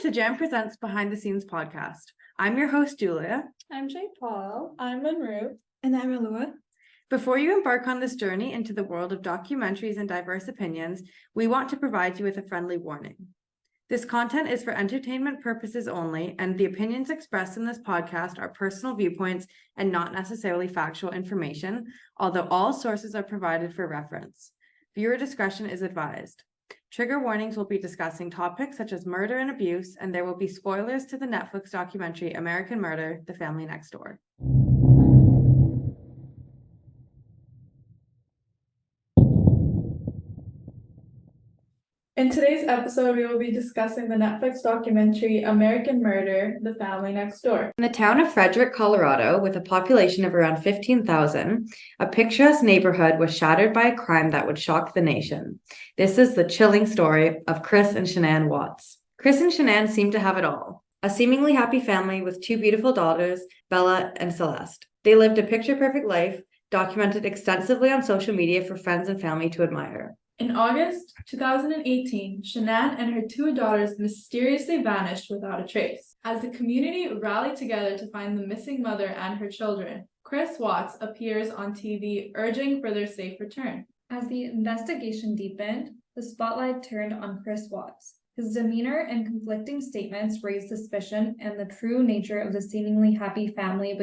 to Jam Presents Behind the Scenes podcast. I'm your host, Julia. I'm J. Paul. I'm Monroe. And I'm Alua. Before you embark on this journey into the world of documentaries and diverse opinions, we want to provide you with a friendly warning. This content is for entertainment purposes only, and the opinions expressed in this podcast are personal viewpoints and not necessarily factual information, although all sources are provided for reference. Viewer discretion is advised. Trigger warnings will be discussing topics such as murder and abuse, and there will be spoilers to the Netflix documentary American Murder, The Family Next Door. In today's episode, we will be discussing the Netflix documentary American Murder, The Family Next Door. In the town of Frederick, Colorado, with a population of around 15,000, a picturesque neighborhood was shattered by a crime that would shock the nation. This is the chilling story of Chris and Shanann Watts. Chris and Shanann seem to have it all. A seemingly happy family with two beautiful daughters, Bella and Celeste. They lived a picture-perfect life, documented extensively on social media for friends and family to admire. In August 2018, Shanann and her two daughters mysteriously vanished without a trace. As the community rallied together to find the missing mother and her children, Chris Watts appears on TV urging for their safe return. As the investigation deepened, the spotlight turned on Chris Watts. His demeanor and conflicting statements raised suspicion, and the true nature of the seemingly happy family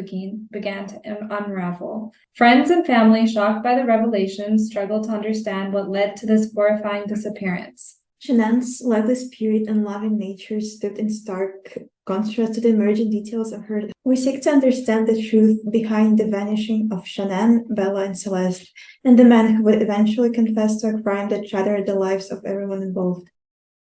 began to unravel. Friends and family, shocked by the revelations, struggled to understand what led to this horrifying disappearance. Shanann's lively spirit and loving nature stood in stark contrast to the emerging details of her. We seek to understand the truth behind the vanishing of Shanann, Bella, and Celeste, and the man who would eventually confess to a crime that shattered the lives of everyone involved.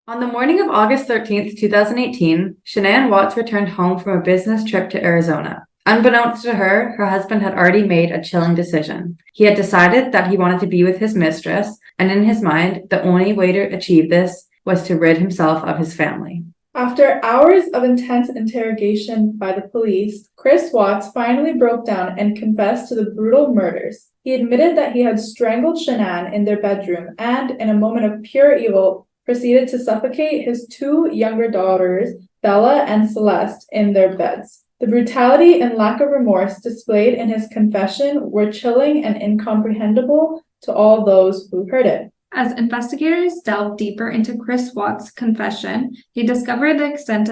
On the morning of August 13th, 2018, Shanann Watts returned home from a business trip to Arizona. Unbeknownst to her, her husband had already made a chilling decision. He had decided that he wanted to be with his mistress, and in his mind, the only way to achieve this was to rid himself of his family. After hours of intense interrogation by the police, Chris Watts finally broke down and confessed to the brutal murders. He admitted that he had strangled Shanann in their bedroom and, in a moment of pure evil, proceeded to suffocate his two younger daughters, Bella and Celeste, in their beds. The brutality and lack of remorse displayed in his confession were chilling and incomprehensible to all those who heard it. As investigators delved deeper into Chris Watts' confession, they discovered the extent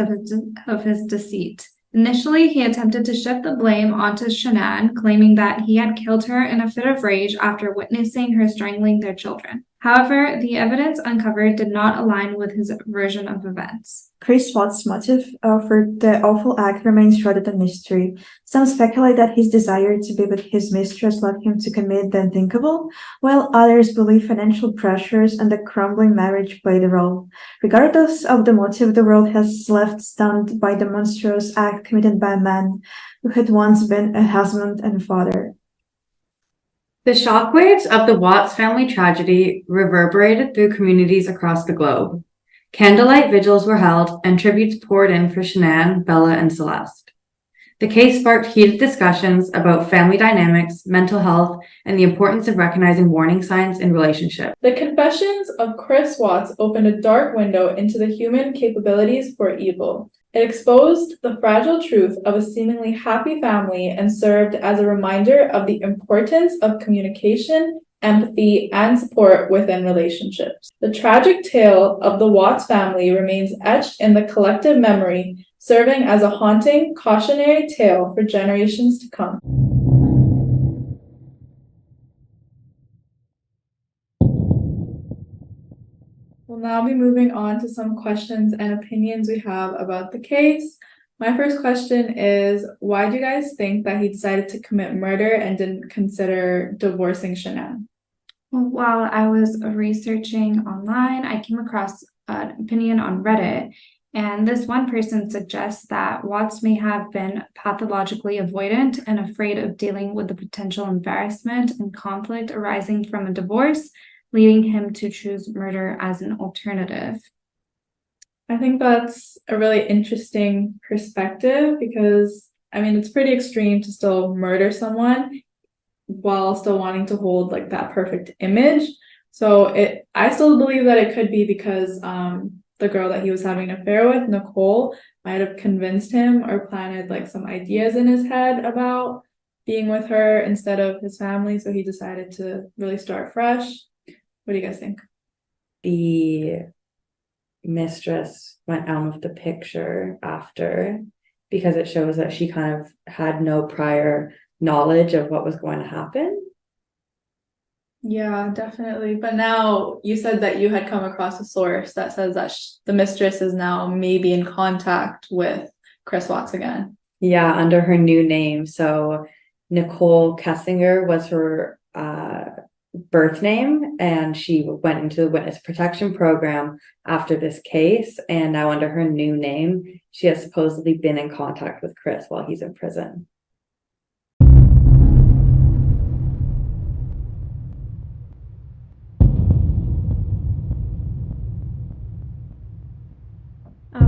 of his deceit. Initially, he attempted to shift the blame onto Shanann, claiming that he had killed her in a fit of rage after witnessing her strangling their children. However, the evidence uncovered did not align with his version of events. Chris Watts' motive for the awful act remains shrouded in mystery. Some speculate that his desire to be with his mistress led him to commit the unthinkable, while others believe financial pressures and the crumbling marriage played a role. Regardless of the motive, the world has left stunned by the monstrous act committed by a man who had once been a husband and father. The shockwaves of the Watts family tragedy reverberated through communities across the globe. Candlelight vigils were held and tributes poured in for Shanann, Bella, and Celeste. The case sparked heated discussions about family dynamics, mental health, and the importance of recognizing warning signs in relationships. The confessions of Chris Watts opened a dark window into the human capabilities for evil. It exposed the fragile truth of a seemingly happy family and served as a reminder of the importance of communication, empathy, and support within relationships. The tragic tale of the Watts family remains etched in the collective memory, serving as a haunting, cautionary tale for generations to come. We'll now be moving on to some questions and opinions we have about the case. My first question is, why do you guys think that he decided to commit murder and didn't consider divorcing Shanann? While I was researching online, I came across an opinion on Reddit, and this one person suggests that Watts may have been pathologically avoidant and afraid of dealing with the potential embarrassment and conflict arising from a divorce, leading him to choose murder as an alternative. I think that's a really interesting perspective because, it's pretty extreme to still murder someone while still wanting to hold like that perfect image. So I still believe that it could be because the girl that he was having an affair with, Nicole, might have convinced him or planted like some ideas in his head about being with her instead of his family. So he decided to really start fresh. What do you guys think? The mistress went out of the picture after, because it shows that she kind of had no prior knowledge of what was going to happen. Yeah, definitely. But now you said that you had come across a source that says that the mistress is now maybe in contact with Chris Watts again. Yeah, under her new name. So Nicole Kessinger was her birth name, and she went into the witness protection program after this case, and now under her new name, she has supposedly been in contact with Chris while he's in prison.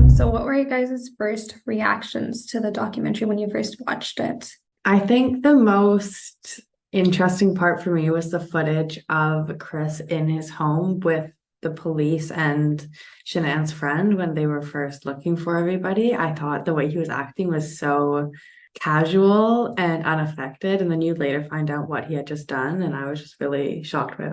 So what were your guys' first reactions to the documentary when you first watched it? I think the most interesting part for me was the footage of Chris in his home with the police and Shanann's friend when they were first looking for everybody. I thought the way he was acting was so casual and unaffected, and then you later find out what he had just done, and I was just really shocked by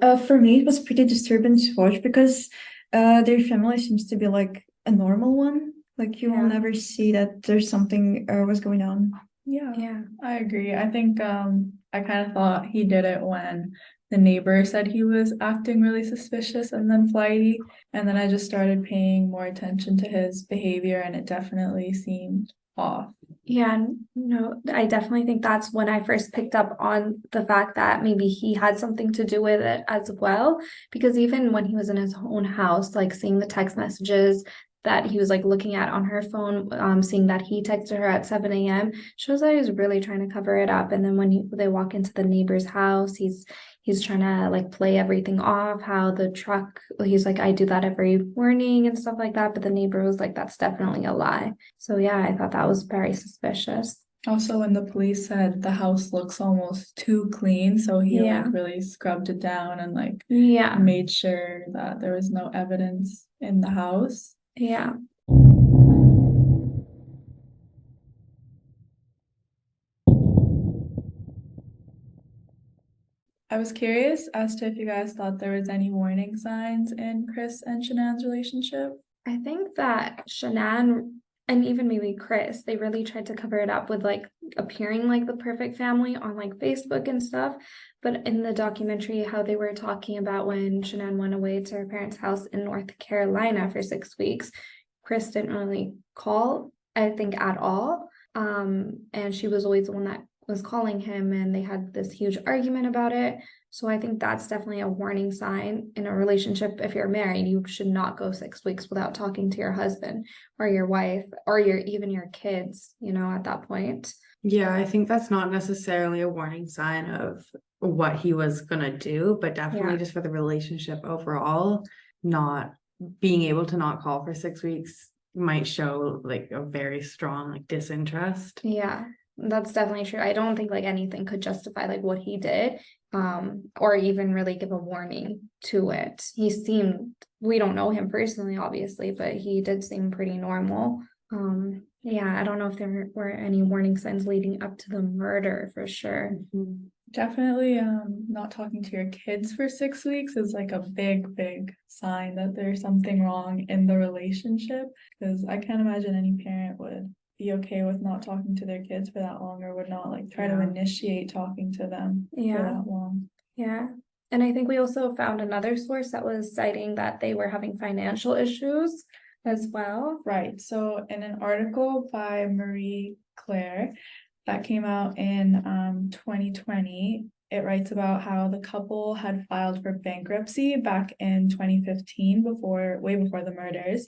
that. For me, it was pretty disturbing to watch because their family seems to be like a normal one. Like you will never see that there's something was going on. Yeah, I agree. I think I kind of thought he did it when the neighbor said he was acting really suspicious and then flighty, and then I just started paying more attention to his behavior, and it definitely seemed off. Yeah, no, I definitely think that's when I first picked up on the fact that maybe he had something to do with it as well. Because even when he was in his own house, like seeing the text messages that he was like looking at on her phone, seeing that he texted her at 7 a.m. shows that he was really trying to cover it up. And then when they walk into the neighbor's house, he's trying to like play everything off, how the truck, he's like, I do that every morning and stuff like that. But the neighbor was like, that's definitely a lie. So yeah, I thought that was very suspicious. Also, when the police said the house looks almost too clean, so he like really scrubbed it down and like made sure that there was no evidence in the house. Yeah. I was curious as to if you guys thought there was any warning signs in Chris and Shanann's relationship. I think that Shanann and even maybe Chris, they really tried to cover it up with like appearing like the perfect family on like Facebook and stuff. But in the documentary, how they were talking about when Shanann went away to her parents' house in North Carolina for 6 weeks, Chris didn't really call, I think, at all. And she was always the one that was calling him, and they had this huge argument about it. So I think that's definitely a warning sign in a relationship. If you're married, you should not go 6 weeks without talking to your husband or your wife or even your kids, at that point. Yeah, I think that's not necessarily a warning sign of what he was gonna do, but definitely just for the relationship overall, not being able to not call for 6 weeks might show like a very strong like disinterest. Yeah, that's definitely true. I don't think like anything could justify like what he did, or even really give a warning to it. We don't know him personally, obviously, but he did seem pretty normal. Yeah, I don't know if there were any warning signs leading up to the murder for sure. Definitely not talking to your kids for 6 weeks is like a big sign that there's something wrong in the relationship, because I can't imagine any parent would be okay with not talking to their kids for that long, or would not like try to initiate talking to them for that long. Yeah. And I think we also found another source that was citing that they were having financial issues as well. Right. So in an article by Marie Claire that came out in 2020, it writes about how the couple had filed for bankruptcy back in 2015, way before the murders.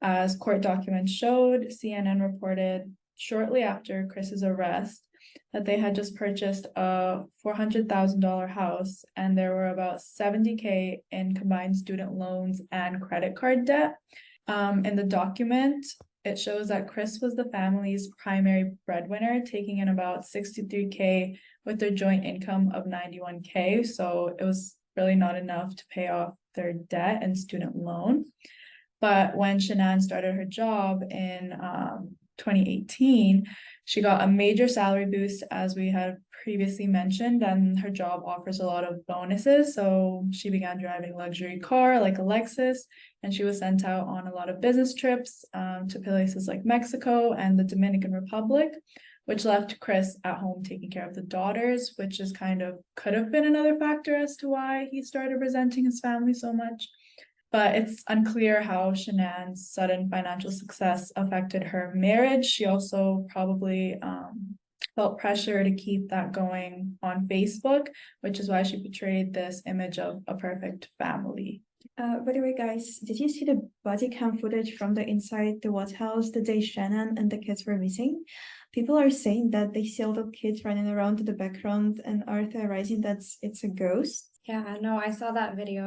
As court documents showed, CNN reported shortly after Chris's arrest that they had just purchased a $400,000 house, and there were about $70,000 in combined student loans and credit card debt. In the document, it shows that Chris was the family's primary breadwinner, taking in about $63,000 with their joint income of $91,000. So it was really not enough to pay off their debt and student loan. But when Shanann started her job in 2018, she got a major salary boost, as we had previously mentioned, and her job offers a lot of bonuses. So she began driving a luxury car like a Lexus, and she was sent out on a lot of business trips to places like Mexico and the Dominican Republic, which left Chris at home taking care of the daughters, which is could have been another factor as to why he started resenting his family so much. But it's unclear how Shanann's sudden financial success affected her marriage. She also probably felt pressure to keep that going on Facebook, which is why she portrayed this image of a perfect family. By the way, guys, did you see the body cam footage from the inside the White House the day Shanann and the kids were missing? People are saying that they see all the kids running around in the background and are theorizing that it's a ghost. Yeah, no, I saw that video.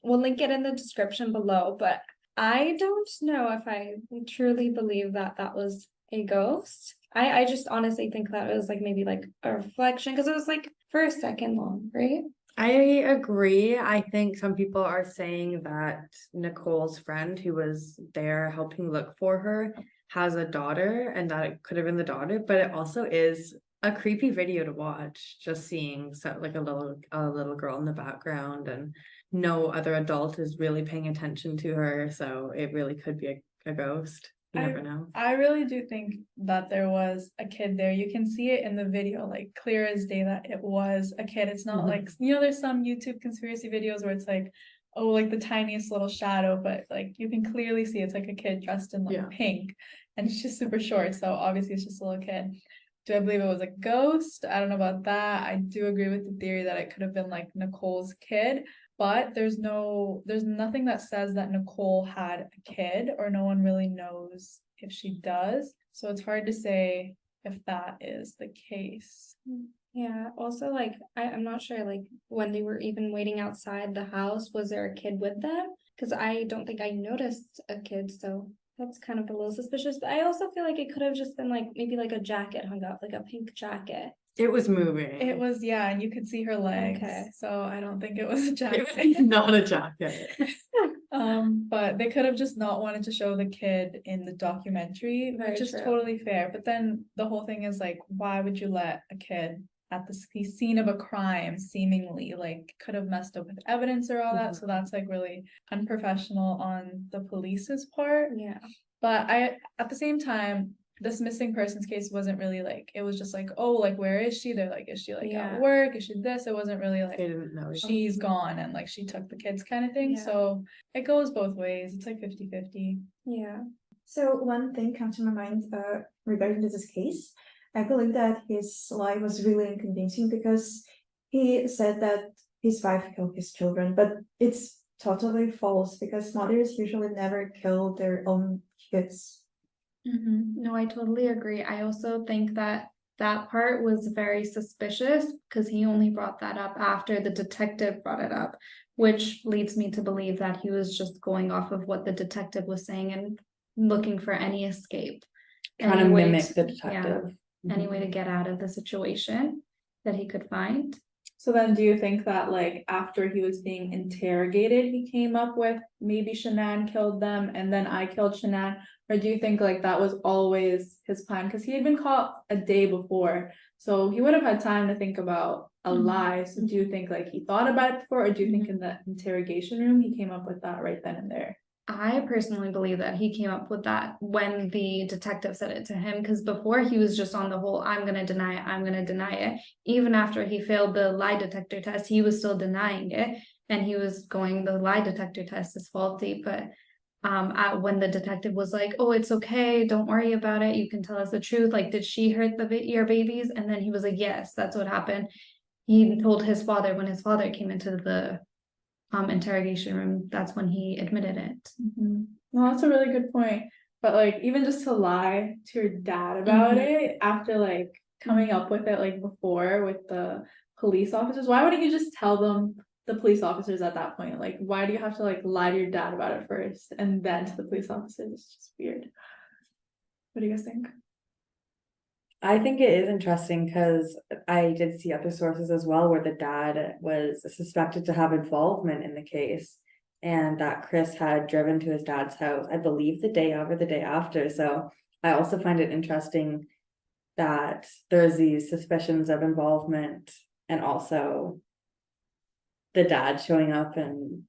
We'll link it in the description below, but I don't know if I truly believe that that was a ghost. I just honestly think that it was like maybe like a reflection because it was like for a second long, right? I agree. I think some people are saying that Nicole's friend who was there helping look for her has a daughter and that it could have been the daughter, but it also is a creepy video to watch, just seeing like a little girl in the background and no other adult is really paying attention to her, so it really could be a ghost. You never know. I really do think that there was a kid there. You can see it in the video, like clear as day that it was a kid. It's not like, there's some YouTube conspiracy videos where it's like, oh, like the tiniest little shadow, but like you can clearly see it's like a kid dressed in like pink and it's just super short. So obviously it's just a little kid. Do I believe it was a ghost? I don't know about that. I do agree with the theory that it could have been like Nicole's kid, but there's nothing that says that Nicole had a kid, or no one really knows if she does. So it's hard to say if that is the case. Yeah, also like I'm not sure like when they were even waiting outside the house, was there a kid with them? Because I don't think I noticed a kid, so that's kind of a little suspicious. But I also feel like it could have just been like maybe like a jacket hung up, like a pink jacket. It was moving. It was, yeah, and you could see her legs. Okay. So I don't think it was a jacket. It was not a jacket. But they could have just not wanted to show the kid in the documentary, which is totally fair. But then the whole thing is like, why would you let a kid at the scene of a crime seemingly like could have messed up with evidence or all that? So that's like really unprofessional on the police's part. Yeah. But at the same time, this missing persons case wasn't really like, it was just like, oh, like where is she? They're like, is she like at work? Is she this? It wasn't really like They didn't know. she's gone and like she took the kids kind of thing. Yeah. So it goes both ways. It's like 50-50. Yeah. So one thing comes to my mind regarding this case. I believe that his lie was really unconvincing because he said that his wife killed his children, but it's totally false because mothers usually never kill their own kids. No, I totally agree. I also think that that part was very suspicious because he only brought that up after the detective brought it up, which leads me to believe that he was just going off of what the detective was saying and looking for any escape. Trying to mimic the detective. Any way to get out of the situation that he could find. So then do you think that like after he was being interrogated, he came up with maybe Shanann killed them and then I killed Shanann? Or do you think like that was always his plan? Because he had been caught a day before, so he would have had time to think about a lie. So do you think like he thought about it before, or do you think in the interrogation room he came up with that right then and there? I personally believe that he came up with that when the detective said it to him, because before he was just on the whole, I'm going to deny it, I'm going to deny it. Even after he failed the lie detector test, he was still denying it. And he was going, the lie detector test is faulty. But when the detective was like, oh, it's okay, don't worry about it, you can tell us the truth. Like, did she hurt your babies? And then he was like, yes, that's what happened. He told his father when his father came into the interrogation room, that's when he admitted it. Well, that's a really good point. But like even just to lie to your dad about it after like coming up with it like before with the police officers, why wouldn't you just tell them, the police officers at that point? Like, why do you have to like lie to your dad about it first and then to the police officers? It's just weird. What do you guys think? I think it is interesting because I did see other sources as well where the dad was suspected to have involvement in the case. and that Chris had driven to his dad's house, I believe the day of or the day after. So I also find it interesting that there's these suspicions of involvement, and also the dad showing up and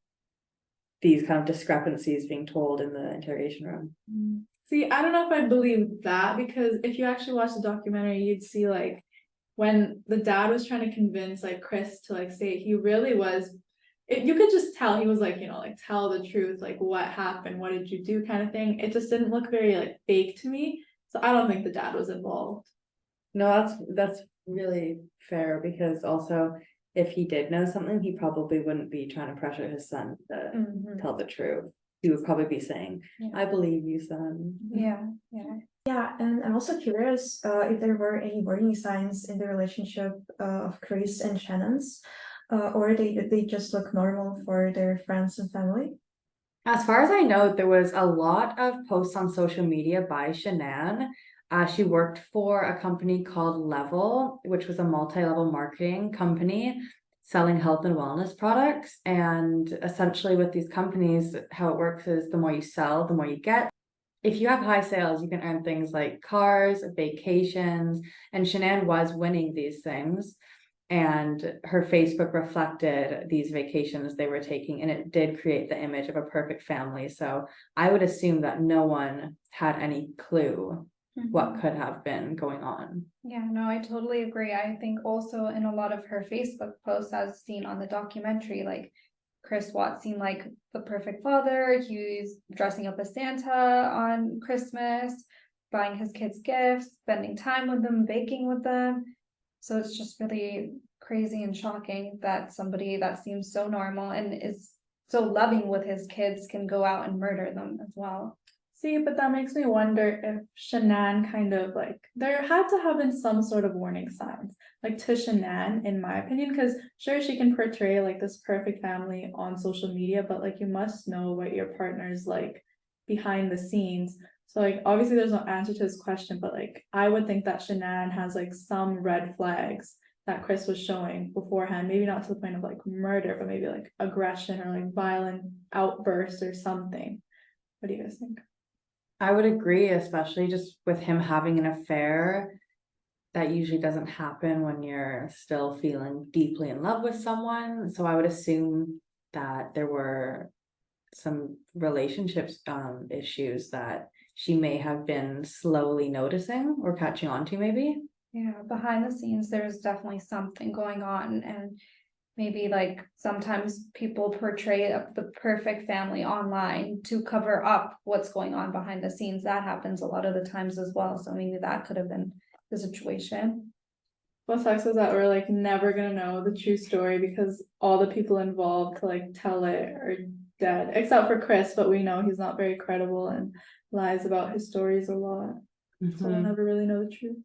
these kind of discrepancies being told in the interrogation room. See, I don't know if I believe that, because if you actually watch the documentary, you'd see like when the dad was trying to convince like Chris to like say he really was, you could just tell he was like, like tell the truth, like what happened, what did you do kind of thing. It just didn't look very like fake to me. So I don't think the dad was involved. No, that's really fair, because also if he did know something, he probably wouldn't be trying to pressure his son to tell the truth. He would probably be saying, I believe you, son. Yeah. Yeah, and I'm also curious if there were any warning signs in the relationship of Chris and Shannon's, or they just look normal for their friends and family. As far as I know, there was a lot of posts on social media by Shanann. She worked for a company called Level, which was a multi-level marketing company selling health and wellness products. And essentially with these companies, how it works is the more you sell, the more you get. If you have high sales, you can earn things like cars, vacations, and Shanann was winning these things. And her Facebook reflected these vacations they were taking, and it did create the image of a perfect family. So I would assume that no one had any clue what could have been going on. Yeah, no, I totally agree. I think also in a lot of her Facebook posts, as seen on the documentary, like Chris Watts seemed like the perfect father. He's dressing up as Santa on Christmas, buying his kids gifts, spending time with them, baking with them. So it's just really crazy and shocking that somebody that seems so normal and is so loving with his kids can go out and murder them as well. See, but that makes me wonder if Shanann kind of like, there had to have been some sort of warning signs, like to Shanann, in my opinion, because sure, she can portray like this perfect family on social media, but like you must know what your partner's like behind the scenes. So like obviously there's no answer to this question, but like I would think that Shanann has like some red flags that Chris was showing beforehand, maybe not to the point of like murder, but maybe like aggression or like violent outbursts or something. What do you guys think? I would agree, especially just with him having an affair. That usually doesn't happen when you're still feeling deeply in love with someone. So I would assume that there were some relationships issues that she may have been slowly noticing or catching on to, maybe. Yeah, behind the scenes, there's definitely something going on, and maybe like sometimes people portray the perfect family online to cover up what's going on behind the scenes. That happens a lot of the times as well. So maybe that could have been the situation. What sucks is that we're like never gonna know the true story because all the people involved to like tell it are dead, except for Chris, but we know he's not very credible and lies about his stories a lot. So we'll never really know the truth.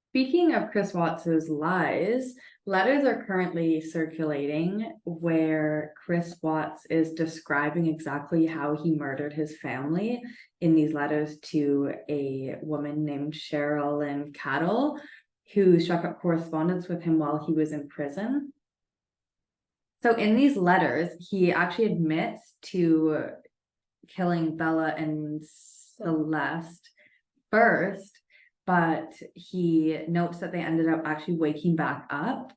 Speaking of Chris Watts's lies, letters are currently circulating where Chris Watts is describing exactly how he murdered his family in these letters to a woman named Sherilyn Cattle, who struck up correspondence with him while he was in prison. So in these letters, he actually admits to killing Bella and Celeste first, but he notes that they ended up actually waking back up.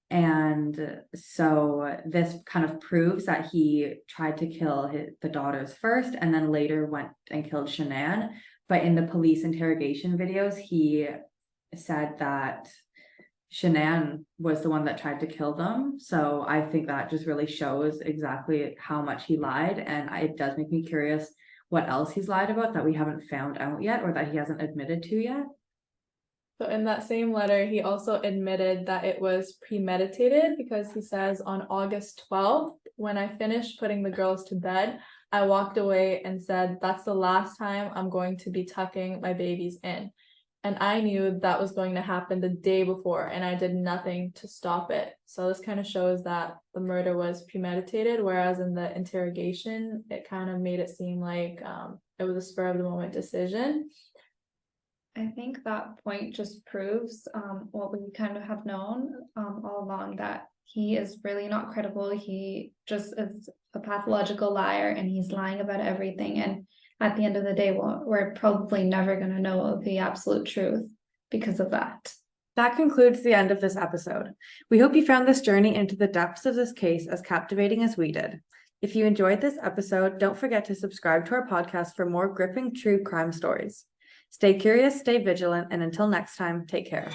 And so this kind of proves that he tried to kill the daughters first and then later went and killed Shanann. But in the police interrogation videos, he said that Shanann was the one that tried to kill them. So I think that just really shows exactly how much he lied. And it does make me curious what else he's lied about that we haven't found out yet or that he hasn't admitted to yet. So in that same letter, he also admitted that it was premeditated because he says on August 12th, when I finished putting the girls to bed, I walked away and said, that's the last time I'm going to be tucking my babies in. And I knew that was going to happen the day before and I did nothing to stop it. So this kind of shows that the murder was premeditated, whereas in the interrogation, it kind of made it seem like it was a spur of the moment decision. I think that point just proves what we kind of have known all along, that he is really not credible. He just is a pathological liar, and he's lying about everything. And at the end of the day, we're probably never going to know the absolute truth because of that. That concludes the end of this episode. We hope you found this journey into the depths of this case as captivating as we did. If you enjoyed this episode, don't forget to subscribe to our podcast for more gripping true crime stories. Stay curious, stay vigilant, and until next time, take care.